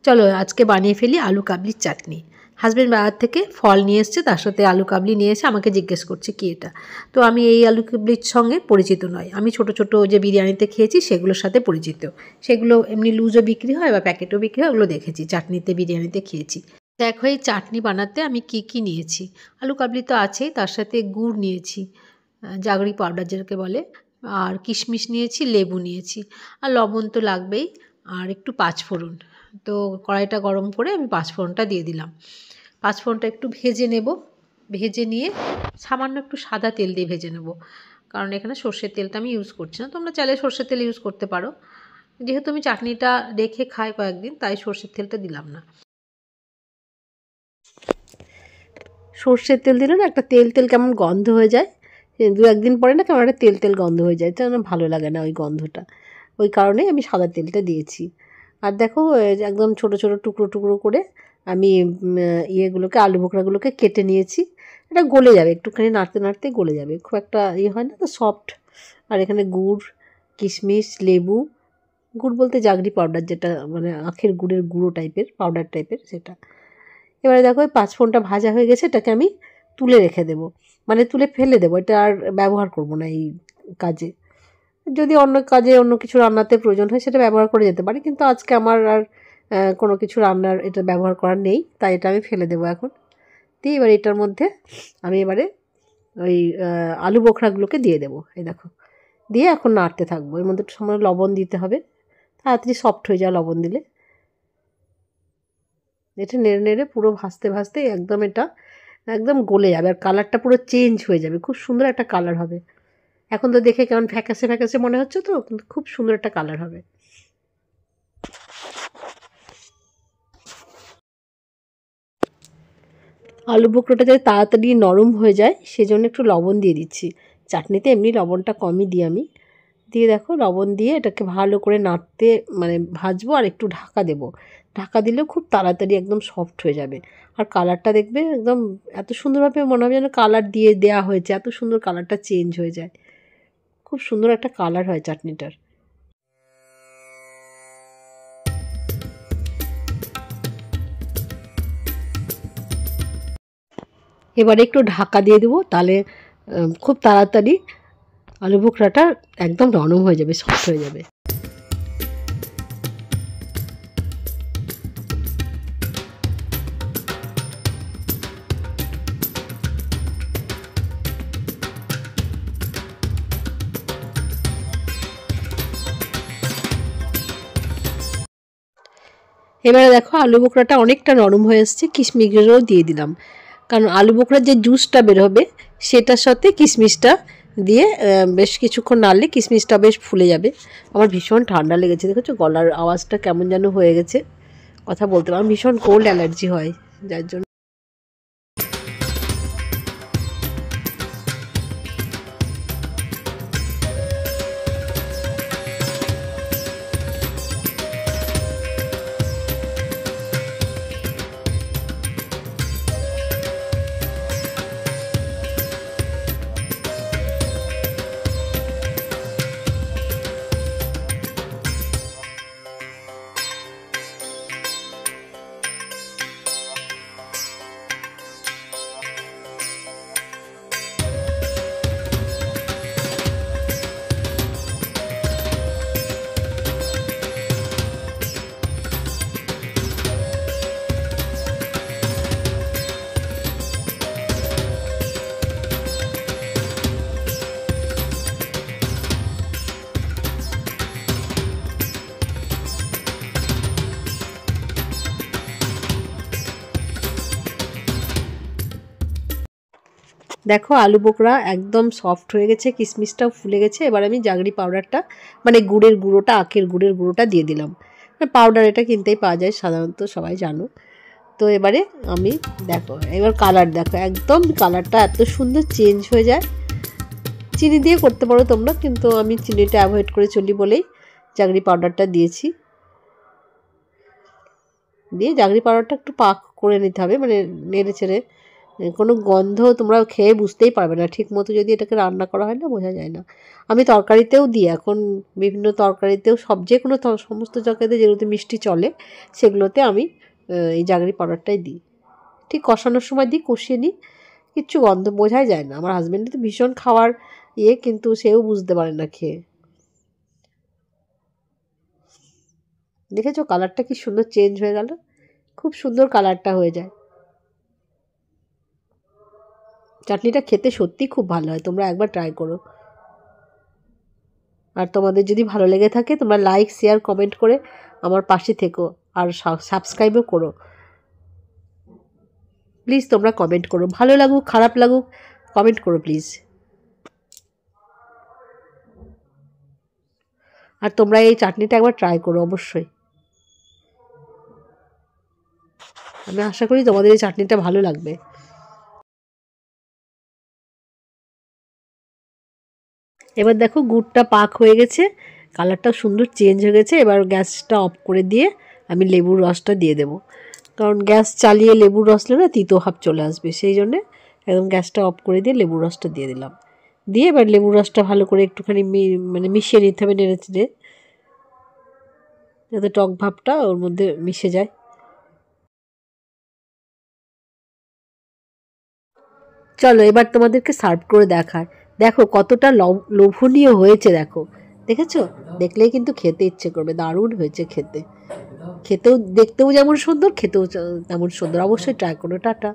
চলো আজকে বানিয়ে ফেলি আলু কাবলির চাটনি। হাজব্যান্ড বাজার থেকে ফল নিয়ে এসছে, তার সাথে আলু কাবলি নিয়ে এসে আমাকে জিজ্ঞেস করছে কি এটা। তো আমি এই আলু কাবলির সঙ্গে পরিচিত নয়, আমি ছোট ছোট যে বিরিয়ানিতে খেয়েছি সেগুলোর সাথে পরিচিত। সেগুলো এমনি লুজও বিক্রি হয় বা প্যাকেটও বিক্রি হয়, ওগুলো দেখেছি, চাটনিতে বিরিয়ানিতে খেয়েছি। দেখো এই চাটনি বানাতে আমি কি কি নিয়েছি। আলু কাবলি তো আছেই, তার সাথে গুড় নিয়েছি, জাগরি পাউডার যেটাকে বলে, আর কিশমিশ নিয়েছি, লেবু নিয়েছি, আর লবণ তো লাগবেই, আর একটু পাঁচফোড়ন। তো কড়াইটা গরম করে আমি পাঁচফোড়নটা দিয়ে দিলাম। পাঁচফোড়নটা একটু ভেজে নেব, ভেজে নিয়ে সামান্য একটু সাদা তেল দিয়ে ভেজে নেব, কারণ এখানে সর্ষের তেলটা আমি ইউজ করছি না। তোমরা চাইলে সর্ষের তেল ইউজ করতে পারো, যেহেতু আমি চাটনিটা রেখে খাই কয়েকদিন, তাই সর্ষের তেলটা দিলাম না। সর্ষের তেল দিলে না একটা তেল তেল কেমন গন্ধ হয়ে যায়, দু একদিন পরে না কেমন একটা তেল তেল গন্ধ হয়ে যায়, তো ভালো লাগে না ওই গন্ধটা, ওই কারণেই আমি সাদা তেলটা দিয়েছি। আর দেখো একদম ছোট ছোট টুকরো টুকরো করে আমি ইয়েগুলোকে, আলু বোখরাগুলোকে কেটে নিয়েছি। এটা গলে যাবে, একটুখানি নাড়তে নাড়তে গলে যাবে, খুব একটা ইয়ে হয় না তো, সফট। আর এখানে গুড়, কিশমিশ, লেবু, গুড় বলতে জাগরি পাউডার, যেটা মানে আখের গুড়ের গুঁড়ো টাইপের, পাউডার টাইপের সেটা। এবারে দেখো পাঁচফোড়নটা ভাজা হয়ে গেছে, এটাকে আমি তুলে রেখে দেবো, মানে তুলে ফেলে দেবো, এটা আর ব্যবহার করব না এই কাজে। যদি অন্য কাজে অন্য কিছু রান্নাতে প্রয়োজন হয় সেটা ব্যবহার করে যেতে পারি, কিন্তু আজকে আমার আর কোনো কিছু রান্নার এটা ব্যবহার করার নেই, তাই এটা আমি ফেলে দেবো এখন। দিয়ে এবার এটার মধ্যে আমি এবারে ওই আলু বোখরাগুলোকে দিয়ে দেবো, এই দেখো, দিয়ে এখন নাড়তে থাকবো। এর মধ্যে একটু সময় লবণ দিতে হবে, তাড়াতাড়ি সফট হয়ে যায় লবণ দিলে। এটা নেড়ে নেড়ে পুরো ভাজতে ভাজতে একদম এটা একদম গলে যাবে, আর কালারটা পুরো চেঞ্জ হয়ে যাবে, খুব সুন্দর একটা কালার হবে। এখন তো দেখে কেমন ফ্যাকাসে ফ্যাকাসে মনে হচ্ছে, তো কিন্তু খুব সুন্দর একটা কালার হবে। আলু বোখরোটা যাতে তাড়াতাড়ি নরম হয়ে যায় সেজন্য একটু লবণ দিয়ে দিচ্ছি। চাটনিতে এমনি লবণটা কমই দিই আমি। দিয়ে দেখো লবণ দিয়ে এটাকে ভালো করে নাড়তে মানে ভাজবো, আর একটু ঢাকা দেবো। ঢাকা দিলেও খুব তাড়াতাড়ি একদম সফট হয়ে যাবে। আর কালারটা দেখবে একদম এত সুন্দরভাবে মনে হবে যেন কালার দিয়ে দেওয়া হয়েছে, এত সুন্দর কালারটা চেঞ্জ হয়ে যায়, খুব সুন্দর একটা কালার হয় চাটনিটার। এবারে একটু ঢাকা দিয়ে দেবো, তাহলে খুব তাড়াতাড়ি আলু বোখরাটা একদম নরম হয়ে যাবে, সফট হয়ে যাবে। এবারে দেখো আলু বোখরাটা অনেকটা নরম হয়ে এসছে, কিশমিশও দিয়ে দিলাম, কারণ আলু বোখরার যে জুসটা বের হবে সেটার সাথে কিশমিশটা দিয়ে বেশ কিছুক্ষণ নাড়লে কিশমিশটা বেশ ফুলে যাবে। আমার ভীষণ ঠান্ডা লেগেছে, দেখেছো গলার আওয়াজটা কেমন যেন হয়ে গেছে, কথা বলতে পারলাম, ভীষণ কোল্ড অ্যালার্জি হয় যার জন্য। দেখো আলু বোখরা একদম সফট হয়ে গেছে, কিশমিশটাও ফুলে গেছে। এবার আমি জাগরি পাউডারটা, মানে গুড়ের গুঁড়োটা, আখের গুড়ের গুঁড়োটা দিয়ে দিলাম। পাউডার এটা কিনতেই পাওয়া যায় সাধারণত, সবাই জানো। তো এবারে আমি দেখো এবার কালার দেখো, একদম কালারটা এত সুন্দর চেঞ্জ হয়ে যায়। চিনি দিয়ে করতে পারো তোমরা, কিন্তু আমি চিনিটা অ্যাভয়েড করে চলি বলেই জাগরি পাউডারটা দিয়েছি। দিয়ে জাগরি পাউডারটা একটু পাক করে নিতে হবে, মানে নেড়ে চেড়ে কোনো গন্ধ তোমরা খেয়ে বুঝতেই পারবে না, ঠিক মতো যদি এটাকে রান্না করা হয় না বোঝা যায় না। আমি তরকারিতেও দিই এখন, বিভিন্ন তরকারিতেও যে কোনো সমস্ত তরকারিতে যেগুলোতে মিষ্টি চলে সেগুলোতে আমি এই জাগরি পাউডারটাই দিই। ঠিক কষানোর সময় দিই, কষিয়ে নিই, কিচ্ছু গন্ধ বোঝাই যায় না। আমার হাজব্যান্ডের তো ভীষণ খাওয়ার কিন্তু সেও বুঝতে পারে না খেয়ে। দেখেছো কালারটা কি সুন্দর চেঞ্জ হয়ে গেল, খুব সুন্দর কালারটা হয়ে যায়। চাটনিটা খেতে সত্যি খুব ভালো হয়, তোমরা একবার ট্রাই করো। আর তোমাদের যদি ভালো লেগে থাকে তোমরা লাইক শেয়ার কমেন্ট করে আমার পাশে থেকো, আর সাবস্ক্রাইবও করো প্লিজ। তোমরা কমেন্ট করো, ভালো লাগুক খারাপ লাগুক কমেন্ট করো প্লিজ। আর তোমরা এই চাটনিটা একবার ট্রাই করো অবশ্যই। আমি আশা করি তোমাদের এই চাটনিটা ভালো লাগবে। এবার দেখো গুড়টা পাক হয়ে গেছে, কালারটা সুন্দর চেঞ্জ হয়ে গেছে। এবার গ্যাসটা অফ করে দিয়ে আমি লেবুর রসটা দিয়ে দেবো, কারণ গ্যাস চালিয়ে লেবুর রস দিলে না তিতো ভাব চলে আসবে, সেই জন্যে একদম গ্যাসটা অফ করে দিয়ে লেবুর রসটা দিয়ে দিলাম। দিয়ে এবার লেবুর রসটা ভালো করে একটুখানি মিশিয়ে নিতে হবে নেড়ে চেড়ে, যাতে টক ভাবটা ওর মধ্যে মিশে যায়। চলো এবার তোমাদেরকে সার্ভ করে দেখার। দেখো কতটা লোভনীয় হয়েছে, দেখো দেখেছো? দেখলেই কিন্তু খেতে ইচ্ছে করবে, দারুণ হয়েছে খেতে। খেতেও দেখতেও যেমন সুন্দর, খেতেও তেমন সুন্দর। অবশ্যই ট্রাই করো। টাটা।